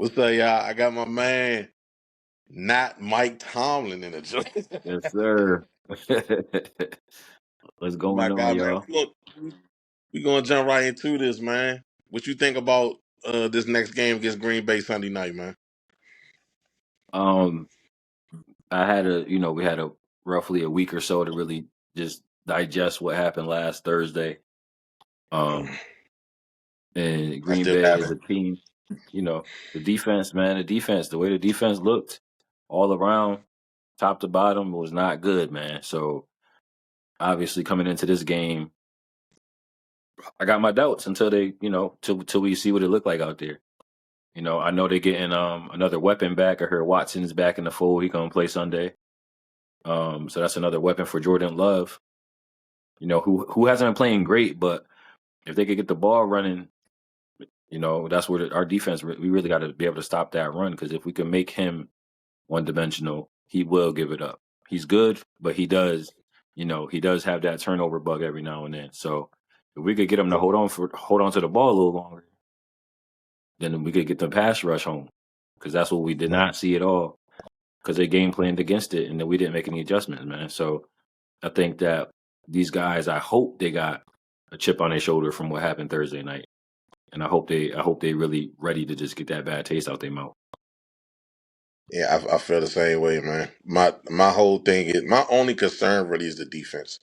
What's up, y'all? I got my man, not Mike Tomlin in the joint. Yes, sir. What's My going on, guy, man. y'all? We gonna jump right into this, man. What you think about this next game against Green Bay Sunday night, man? Um, we had a roughly a week or so to really just digest what happened last Thursday. Um, and I Green still Bay is haven't. a team, the defense, man, the way the defense looked all around, top to bottom, was not good, man. So obviously coming into this game, I got my doubts until till we see what it looked like out there. I know they're getting another weapon back. I heard Watson's back in the fold. He gonna play Sunday. So that's another weapon for Jordan Love. Who hasn't been playing great, but if they could get the ball running, that's where our defense. We really got to be able to stop that run because if we can make him one dimensional, he will give it up. He's good, but he does have that turnover bug every now and then. So if we could get him to hold on to the ball a little longer, then we could get the pass rush home because that's what we did not see at all because they game planned against it and then we didn't make any adjustments, man. So I think that these guys, I hope they got a chip on their shoulder from what happened Thursday night, and I hope they really ready to just get that bad taste out their mouth. Yeah, I feel the same way, man. My whole thing is my only concern really is the defense,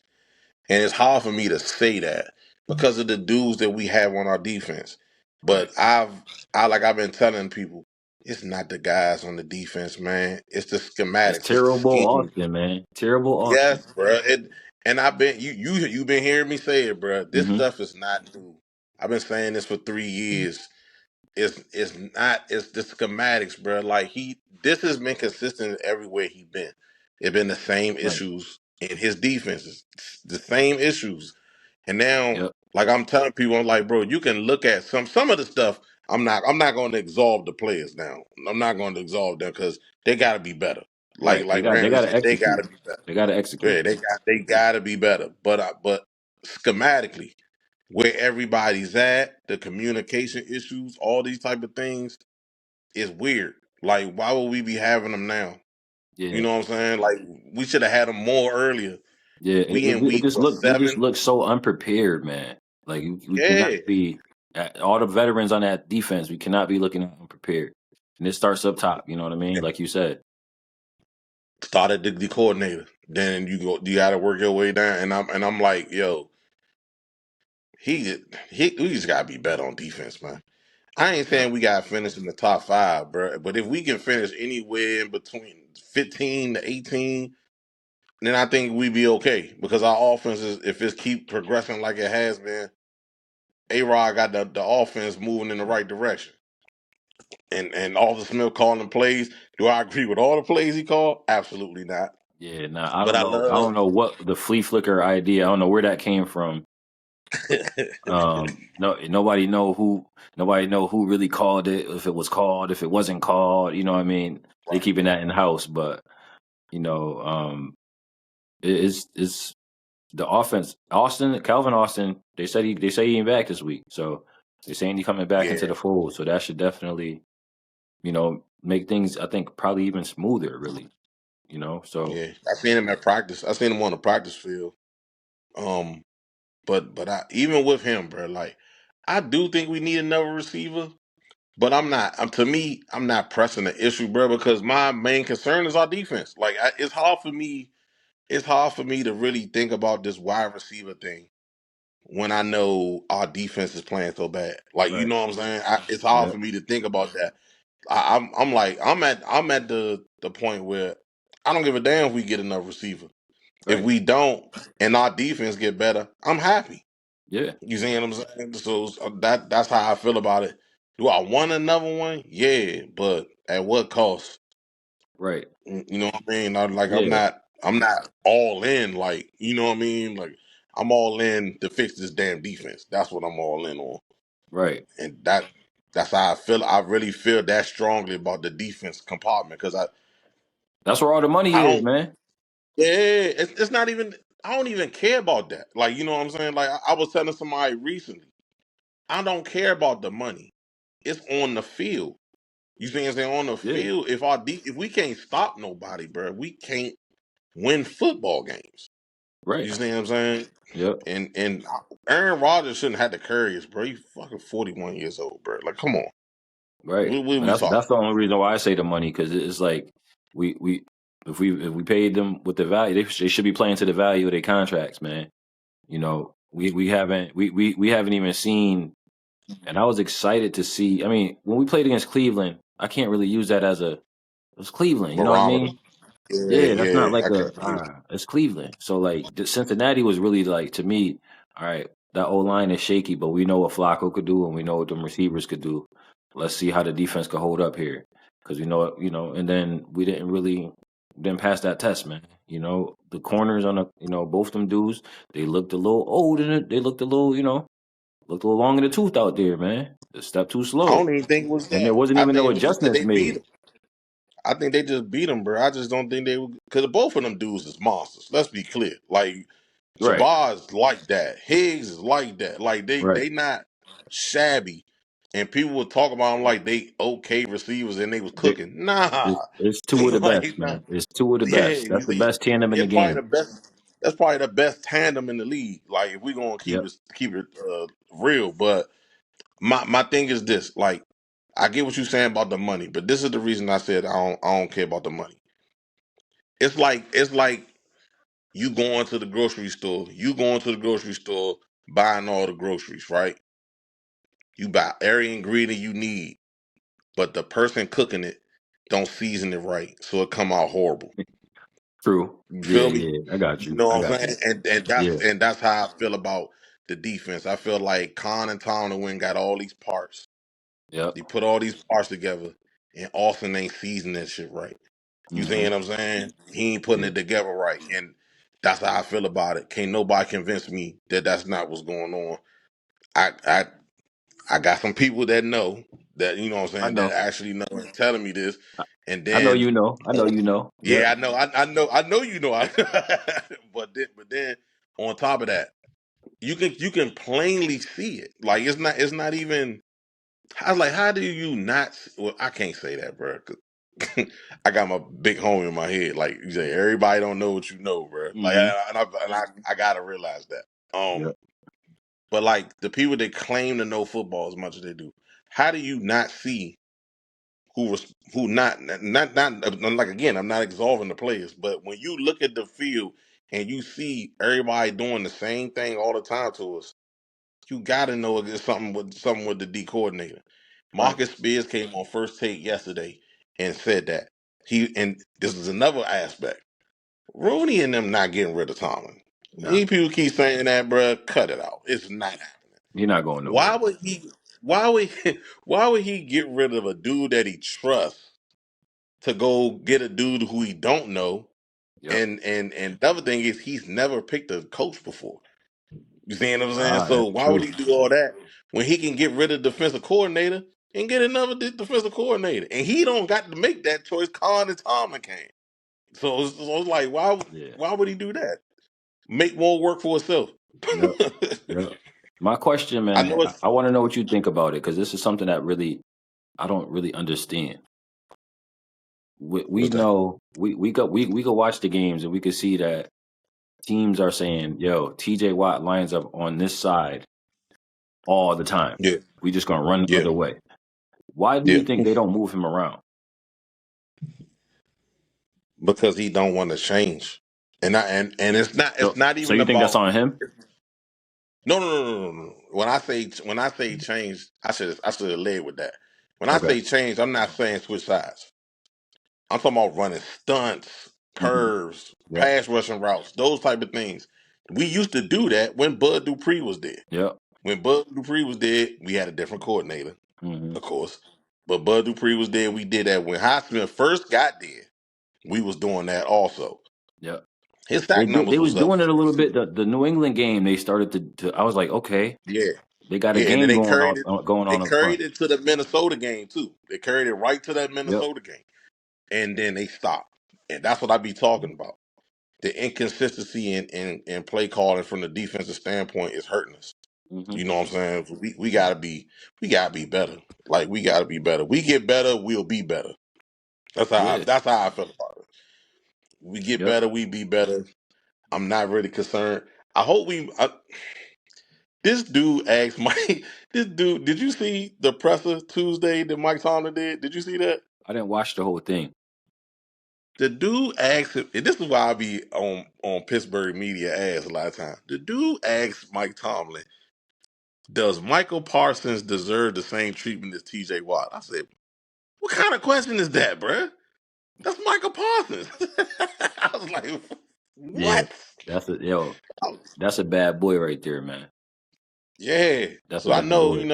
and it's hard for me to say that because of the dudes that we have on our defense. Right. But I've been telling people, it's not the guys on the defense, man. It's the It's schematics. It's the terrible scheme. Austin, man. Terrible Austin. Yes, bro. And I've been you've been hearing me say it, bro. This Hmm. stuff is not new. I've been saying this for 3 years. It's not. It's the schematics, bro. Like this has been consistent everywhere he been. It's been the same Right. issues in his defenses, the same issues. And now, Yep. like I'm telling people, I'm like, bro, you can look at some of the stuff. I'm not going to absolve the players now. I'm not going to absolve them because they got to be better. Like Right. They like got they Ramsey got to said, they got execute. to be better. They got to execute. Yeah, they got to be better. But schematically, where everybody's at, the communication issues, all these type of things is weird. Like, why would we be having them now? You Yeah. know what I'm saying? Like, we should have had them more earlier. Yeah. We in It week just what, look. They just 7? look so unprepared, man. Like we cannot Yeah. be all the veterans on that defense. We cannot be looking unprepared. And it starts up top. You know what I mean? Like you said. Started the coordinator. Then you got to work your way down. And I'm like, yo, we just gotta be better on defense, man. I ain't Yep. saying we gotta finish in the top 5, bro. But if we can finish anywhere in between 15 to 18, then I think we be okay. Because our offense is, if it keep progressing like it has been, A Rod got the offense moving in the right direction. And Arthur Smith calling plays. Do I agree with all the plays he called? Absolutely not. Yeah. Now I But don't I know. I love don't know what the flea flicker idea. I don't know where that came from. No, nobody know who really called it, if it was called, if it wasn't called, you know what I mean? They right. keeping that in house, but you know, it's the offense. Calvin Austin, they say he ain't back this week. So they're saying he coming back into Yeah. the fold. So that should definitely, make things I think probably even smoother, really. So Yeah. I seen him at practice. I seen him on the practice field. Um, but I even with him, bro, like I do think we need another receiver. But I'm not. To me, I'm not pressing the issue, bro, because my main concern is our defense. Like it's hard for me. It's hard for me to really think about this wide receiver thing when I know our defense is playing so bad. Like you right. know what I'm saying? It's hard Yeah. for me to think about that. I'm like I'm at the point where I don't give a damn if we get enough receiver. If Right. we don't and our defense get better, I'm happy. Yeah. You see what I'm saying? So that's how I feel about it. Do I want another one? Yeah, but at what cost? Right. You know what I mean? I'm Yeah. not all in. Like you know what I mean? Like I'm all in to fix this damn defense. That's what I'm all in on, Right. and that's how I feel. I really feel that strongly about the defense compartment because That's where all the money I is, don't. man. Yeah, it's not even. I don't even care about that. Like you know what I'm saying? Like I was telling somebody recently, I don't care about the money. It's on the field. You see what I'm saying? On the Yeah, field, if we can't stop nobody, bro, we can't win football games. right. You see what I'm saying? Yep, And Aaron Rodgers shouldn't have to carry us, bro. You fucking 41 years old, bro. Like, come on. right. What But we that's talking the about? only reason why I say the money, because it's like we if we paid them with the value, they should be playing to the value of their contracts, man. You know, we haven't even seen, and I was excited to see. I mean, when we played against Cleveland, I can't really use that as it was Cleveland. You know what I Barometer. mean? Yeah, Yeah, that's not yeah. like I can't use it. it's Cleveland. So like Cincinnati was really like to me, all right, that O line is shaky, but we know what Flacco could do and we know what them receivers could do. Let's see how the defense could hold up here. Because we know and then we didn't pass that test, man. You know, the corners on the both them dudes, they looked a little old and they looked a little, looked a little long in the tooth out there, man. A step too I slow. don't even think it was And there that. wasn't I even think no it was just that adjustments they beat made. him. I think they just beat him, bro. I just don't think they would, because both of them dudes is monsters. Let's be clear. Like Right, Jabbar is like that. Higgs is like that. Like right. they not shabby. And people would talk about them like they okay receivers and they was cooking. Nah. It's two of the best, Like nah. man. It's two of the Yeah, best. That's the yeah. best tandem in the It's probably game. the best. That's probably the best tandem in the league. Like if we gonna Yep. keep it real, but my thing is this: like I get what you're saying about the money, but this is the reason I said I don't care about the money. It's like you going to the grocery store. You going to the grocery store buying all the groceries, right? You buy every ingredient you need, but the person cooking it don't season it right, so it come out horrible. True. You Yeah, feel me? yeah. I got You you. know I what got I'm you. saying? And Yeah. that's how I feel about the defense. I feel like Khan and Tomlin went and got all these parts. Yep. They put all these parts together, and Austin ain't seasoning that shit right. You see Hmm. what I'm saying? He ain't putting Yeah. it together right, and that's how I feel about it. Can't nobody convince me that that's not what's going on. I I I got some people that know that you know what I'm I saying that know. actually know and telling me this, and I know then you know. I know you know. yeah, Yep. I know you know. But then on top of that, you can plainly see it. Like it's not even. I was like, how do you not? Well, I can't say that, bro. 'Cause I got my big homie in my head. Like you say, everybody don't know what you know, bro. Like, Hmm. I gotta realize that. Yep. But like the people that claim to know football as much as they do, how do you not see who not like again? I'm not absolving the players, but when you look at the field and you see everybody doing the same thing all the time to us, you gotta know there's something with the D coordinator. Right. Marcus Spears came on First Take yesterday and said that and this is another aspect. Rooney and them not getting rid of Tomlin. Nah. These people keep saying that, bruh. Cut it out. It's not happening. You're not going Why nowhere. would he? Why would why would he get rid of a dude that he trusts to go get a dude who he don't know? Yep. And the other thing is he's never picked a coach before. You see what I'm saying? Ah, So that's why would true. he do all that when he can get rid of defensive coordinator and get another defensive coordinator? And he don't got to make that choice. Khan and Tomlin can. So it's like Yeah. why would he do that? Make more work for himself. Yep. Yep. My question, I man, know I, it's I want to know what you think about it because this is something that really I don't really understand. We what's that? know we could watch the games and we could see that teams are saying, "Yo, T.J. Watt lines up on this side all the time. Yeah, We just gonna run the yeah, other way." Why do you yeah. think they don't move him around? Because he don't want to change, and it's So, not so even you think that's about on him? no. When I say change, I should have led with that. When I Okay. say change, I'm not saying switch sides. I'm talking about running stunts, Hmm. curves, Yep. pass rushing routes, those type of things. We used to do that when Bud Dupree was there. Yep. When Bud Dupree was there, we had a different coordinator, Hmm. of course. But Bud Dupree was there. We did that when Highsmith first got there. We was doing that also. Yep. His They sack did. numbers They was was up. doing it a little bit. The New England game, they started to. I was like, okay, Yeah, they got a yeah. And then game going they on up front. carried it to the Minnesota game too. They carried it right to that Yep. Minnesota game, and then they stopped. And that's what I be talking about. The inconsistency in play calling from the defensive standpoint is hurting us. Hmm. You know what I'm saying? So we gotta be better. Like we gotta be better. We get better, we'll be better. Yeah. That's how I feel about it. We get Yep. better, we be better. I'm not really concerned. I hope this dude asked Mike. This dude, did you see the presser Tuesday that Mike Tomlin did? Did you see that? I didn't watch the whole thing. The dude asked him, and this is why I be on Pittsburgh media ass a lot of times. The dude asked Mike Tomlin, "Does Michael Parsons deserve the same treatment as T.J. Watt?" I said, "What kind of question is that, bruh? That's Michael Parsons." I was like, Yeah. "What?" That's a bad boy right there, man. Yeah. That's a So I bad know, boy.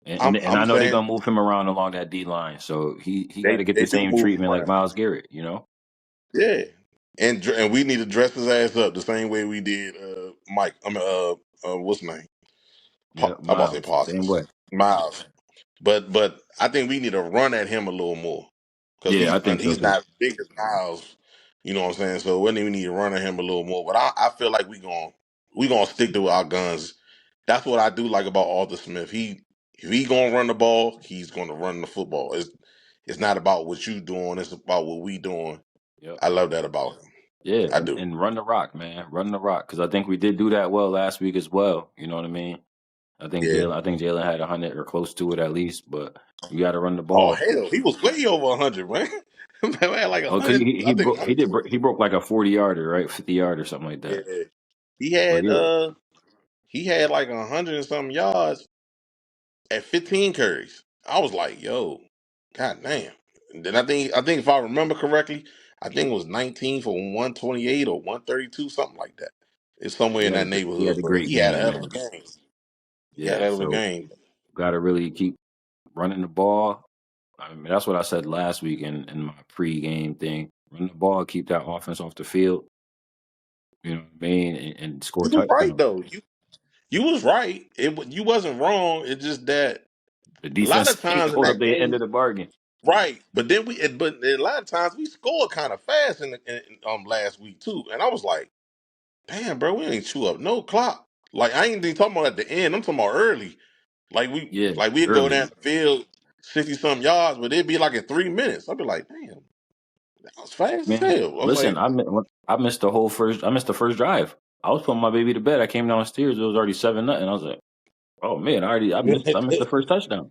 And I I'm know they're saying gonna move him around along that D line, so he got they to get they the do same move him treatment like around. Myles Garrett. You know. Yeah, and we need to dress his ass up the same way we did Mike. I mean, what's his name? Yeah, I'm about to say Miles. Same Parsons, way. Miles. But I think we need to run at him a little more because Yeah, I think so he's too. not as big as Miles. You know what I'm saying? So we need to run at him a little more. But I feel like we gonna stick to our guns. That's what I do like about Arthur Smith. If he gonna run the ball, he's gonna run the football. It's not about what you doing. It's about what we doing. Yep. I love that about him. Yeah, I and, do. and run the rock, man. Run the rock, because I think we did do that well last week as well. You know what I mean? Yeah. I think Jalen had 100 or close to it at least, but you got to run the Oh ball. hell, he was way over 100, man. Man had like Oh, because 100. I think he 120. broke like a 40 yarder, right? 50 yard or something like Yeah, that. he So had yeah, uh he had like 100 and something yards at 15 carries. I was like, yo, god damn. And then I think if I remember correctly, I think it was 19 for 128 or 132, something like that. It's somewhere in that he had neighborhood. a So great he had a game, hell of a man. game. He had a Yeah, hell of a so game. got to really keep running the ball. I mean, that's what I said last week in my pregame thing. Run the ball, keep that offense off the field. You know what I mean, and score You was right touchdowns. though. You was right. You wasn't wrong. It's just that The a lot defense of can't times in hold up that the end game. of the bargain. Right, but a lot of times we scored kind of fast in last week too, and I was like, "Damn, bro, we ain't chew up no clock." Like I ain't even talking about at the end. I'm talking about early. Yeah, We'd go early. down the field 60 some yards, but it'd be like in 3 minutes. I'd be like, "Damn, that was fast as Man, hell." I was listen, like, I missed the whole first. I missed the first drive. I was putting my baby to bed. I came downstairs. It was already 7-0. I was like, oh man, I missed the first touchdown.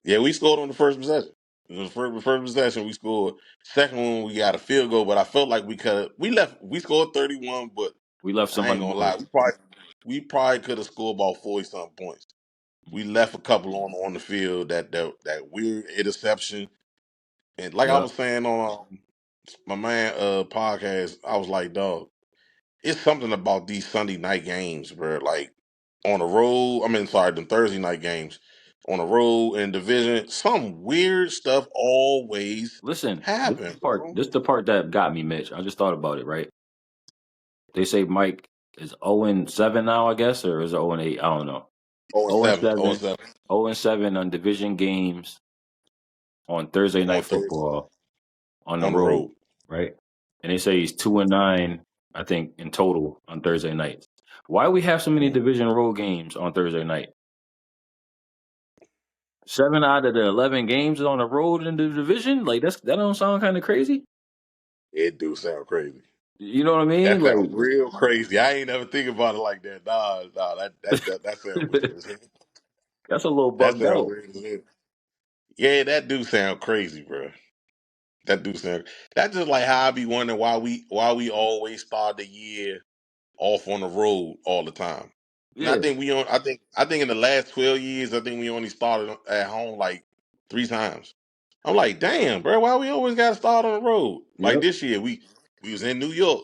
"Yeah, we scored on the first possession. The first possession we scored. Second one we got a field goal, but I felt like we scored 31, but We left I some ain't on the gonna board. lie. We probably could have scored about 40 something points. We left a couple on the field that weird interception. And like I Yep. was saying on my man podcast, I was like, dog, it's something about these Sunday night games, bro. Like on the road, the Thursday night games on the road in division, some weird stuff always Listen, happen, bro. this the part that got me, Mitch. I just thought about it. Right? They say Mike is 0-7 now, I guess, or is it 0-8? I don't know. 0 and 7, 0 and 0-7, 7 0-7 on division games on Thursday on night Thursday football on the on the road, road. right? And they say he's 2-9, I think, in total on Thursday nights. Why we have so many Mm. division road games on Thursday night? 7 out of the 11 games is on the road in the division. Like that don't sound kind of crazy. It do sound crazy. You know what I mean? That Like sounds real crazy. I ain't never think about it like that. Nah, that sounds weird as hell. that's a little That bugged sounds out. weird as hell. Yeah, that do sound crazy, bro. That do sound. That's just like how I be wondering why we always start the year off on the road all the time. And I Yeah. think we on. I think in the last 12 years, I think we only started at home like 3 times. I'm like, damn, bro, why we always got to start on the road? Like Yep. this year, we was in New York.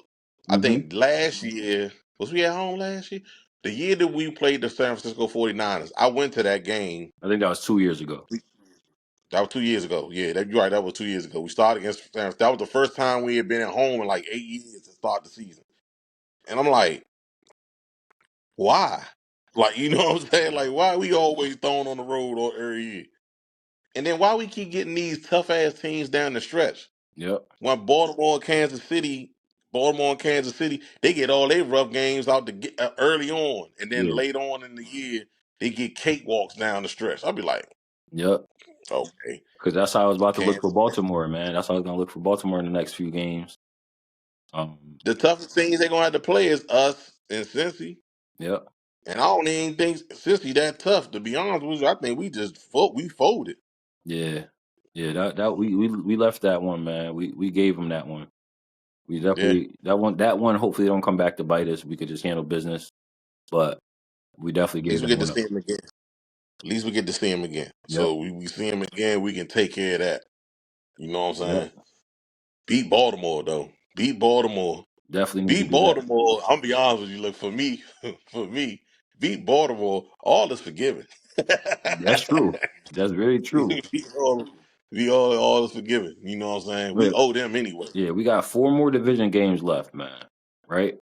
I Hmm. think last year was we at home last year. The year that we played the San Francisco 49ers, I went to that game. I think that was 2 years ago. That was 2 years ago. Yeah, you're right. That was 2 years ago. We started against San Francisco. That was the first time we had been at home in like 8 years to start the season. And I'm like, why? Like, you know what I'm saying? Like, why we always thrown on the road all every year? And then why we keep getting these tough ass teams down the stretch? Yep. When Baltimore, Kansas City Baltimore and Kansas City, they get all their rough games out to get, early on, and then Yeah. later on in the year they get cakewalks down the stretch. I'll be like, Yep. okay, Because that's how I was about to look for Kansas. Baltimore, man. That's how I was gonna look for Baltimore in the next few games. The toughest teams they're gonna have to play is us and Cincy. Yep. And I don't even think Cincy that tough. To be honest with you, I think we just we folded. Yeah. Yeah. That we left that one, man. We gave them that one. We Yeah, definitely that one. Hopefully, don't come back to bite us. We could just handle business, but we definitely at gave least we that get to one up. see him again. At least we get to see him again. Yep. So we see him again, we can take care of that. You know what I'm Yep. saying? Beat Baltimore though. Beat Baltimore. Definitely need to Beat do that. Baltimore. I'm be honest with you. Look for me, for me, beat Baltimore. All is forgiven. That's true. That's very true. we all, all is forgiven. You know what I'm saying? We But owe them anyway. yeah, we got 4 more division games left, man. Right?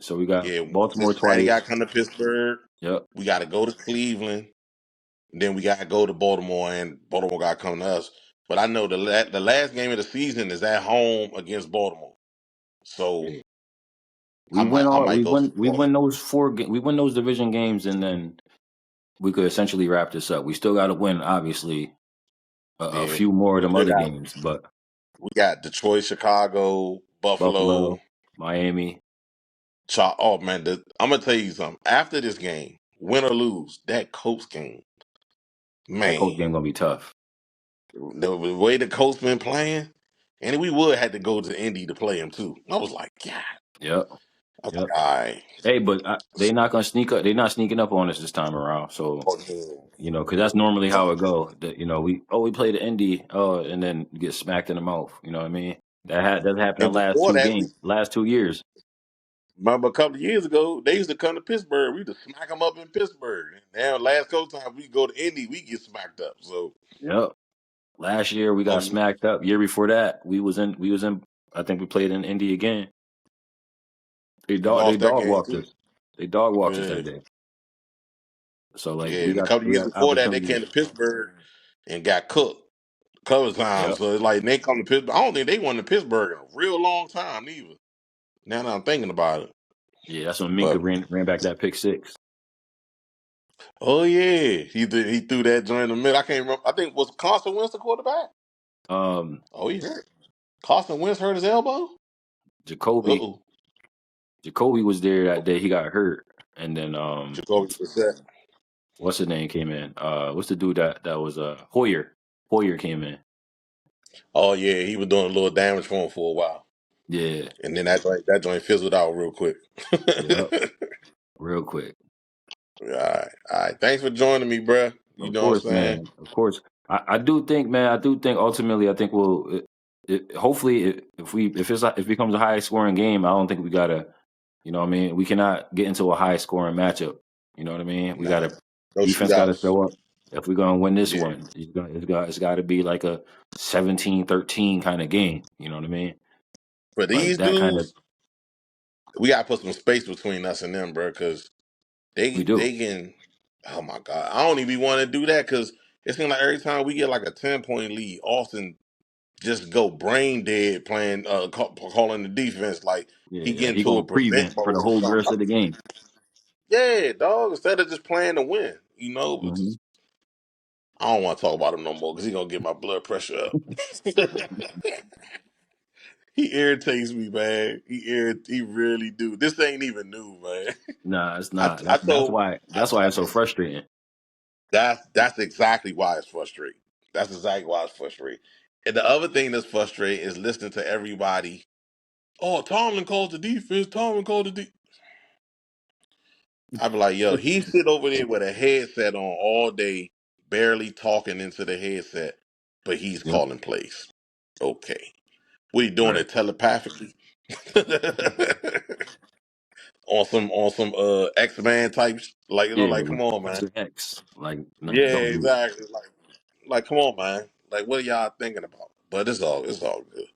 So we got Yeah, Baltimore Cincinnati got twice. to come to Pittsburgh. Yep. We got to go to Cleveland. Then we got to go to Baltimore, and Baltimore got to come to us. But I know the last game of the season is at home against Baltimore, so Yeah. I might go see We win Baltimore. those we win those division games, and then we could essentially wrap this up. We still got to win, obviously, a Yeah, few more of we them still other got games, but we got Detroit, Chicago, Buffalo. Buffalo, Miami. Oh man, I'm gonna tell you something. After this game, win or lose, that Colts game, That man, Colts game gonna be tough. the way the Colts been playing, and we would had to go to Indy to play him too. I was like, God, Yep. I was Yep. like, all right. Hey, but they not gonna sneak up. They're not sneaking up on us this time around. So Oh, no. because that's normally how it go. That we play the Indy, and then get smacked in the mouth. You know what I mean? That happened the And last before two that, games, last 2 years. remember a couple of years ago, they used to come to Pittsburgh. We used to smack them up in Pittsburgh. And now, last couple times we go to Indy, we get smacked up. So, Yep. Last year we got um, smacked up. Year before that, we was in. I think we played in Indy again. we They lost that dog game walked too. us. They dog walked us Yeah. that day. So like Yeah. we And a got couple of we years got before that, they opportunity. came to Pittsburgh and got cooked a couple of times. Yep. So, it's like, they come to Pittsburgh. I don't think they won to Pittsburgh in a real long time either. Now that I'm thinking about it. Yeah, that's when Minka But, ran back that pick six. oh, yeah. He threw that joint in the middle. I can't remember. I think, was Carson Wentz the quarterback? Um, Oh, he hurt. Carson Wentz hurt his elbow? Jacoby Uh-oh. Jacoby was there that day. He got hurt, and then Jacoby Brissett. what's his name came in? What's the dude that was Hoyer? Hoyer came in. Oh yeah, he was doing a little damage for him for a while, Yeah. and then that joint fizzled out real quick. Yep. Real quick. All right. Thanks for joining me, bruh. You Of know what I'm course, saying? man. Of course. I do think, man. I do think ultimately, I think hopefully, if it becomes a high scoring game, I don't think we gotta. You know what I mean? We cannot get into a high scoring matchup. You know what I mean? We Nah, gotta no defense got to shootouts. show up. If we're gonna win this Yeah, one, it's got to be like a 17-13 kind of game. You know what I mean? for Like these that kind of dudes, we gotta put some space between us and them, bruh, because we they do. can. Oh my god, I don't even want to do that because it seems like every time we get like a 10-point lead, Austin just go brain dead playing, calling the defense like he Yeah, get he into a gonna prevent prevent for the mode or whole something. rest of the game. Yeah, dog. Instead of just playing to win, but Hmm. I don't want to talk about him no more because he gonna get my blood pressure up. He irritates me, man. He really do. This ain't even new, man. Nah, it's I not. I That's told why. I, That's why I it's so frustrating. that's exactly why it's frustrating. That's exactly why it's frustrating. And the other thing that's frustrating is listening to everybody. Oh, Tomlin called the defense. Tomlin called the defense. I be like, yo, he sit over there with a headset on all day, barely talking into the headset, but he's Yep. calling plays. Okay. What he doing Right. it telepathically? on some X-Man types. Like, Yeah, like come like on, man. Professor X. Like, nah, Yeah, don't do it. exactly. Like come on, man. Like what are y'all thinking about? But it's all good.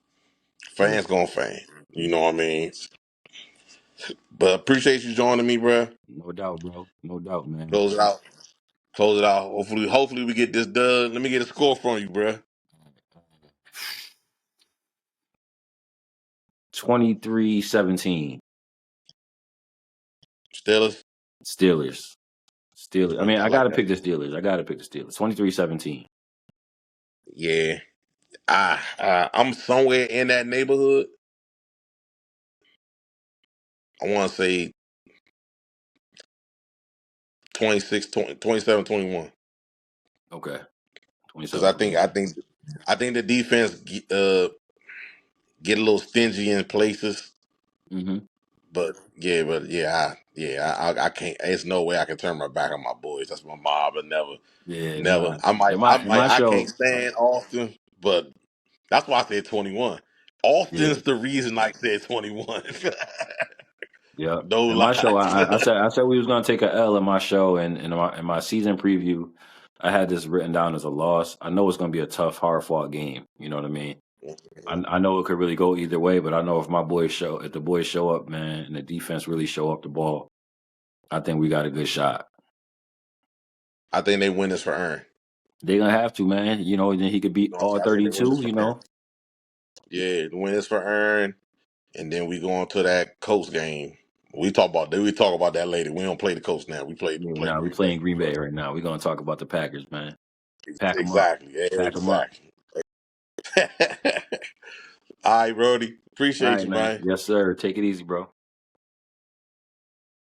Yeah, Fans gonna fan. You know what I mean? But appreciate you joining me, bruh. no doubt, bro. No doubt, man. Close it out. Close it out. Hopefully we get this done. Let me get a score from you, bruh. 23-17. Steelers. Steelers. Steelers. I mean, I I like gotta that. pick the Steelers. 23-17. Yeah, I'm somewhere in that neighborhood. I want to say 26, 20, 27, 21. Okay. Because I think 27-21. the defense get a little stingy in places. Mm-hmm. But I can't. There's no way I can turn my back on my boys. That's my mob, but never, Yeah, never. nah. In my I can't show, stand Austin, but that's why I said 21. yeah. Austin's the reason I said 21. Yeah, No in my show, lies. I said we was gonna take a L in my show, and in my season preview, I had this written down as a loss. I know it's gonna be a tough, hard fought game. You know what I mean? I know it could really go either way, but I know if the boys show up, man, and the defense really show up the ball, I think we got a good shot. I think they win this for Aaron. They're gonna have to, man. You know, then he could beat all I think they win 32. this for You Aaron. know, Yeah, the win is for Aaron, and then we go on to that Colts game. We talk about that later. We don't play the Colts now. We play yeah, now we Green Bay. playing Green Bay right now. We're gonna talk about the Packers, man. Pack them up, Exactly. pack them up. Exactly. All right, Brody. All Appreciate right, you, man. man. Yes, sir. Take it easy, bro.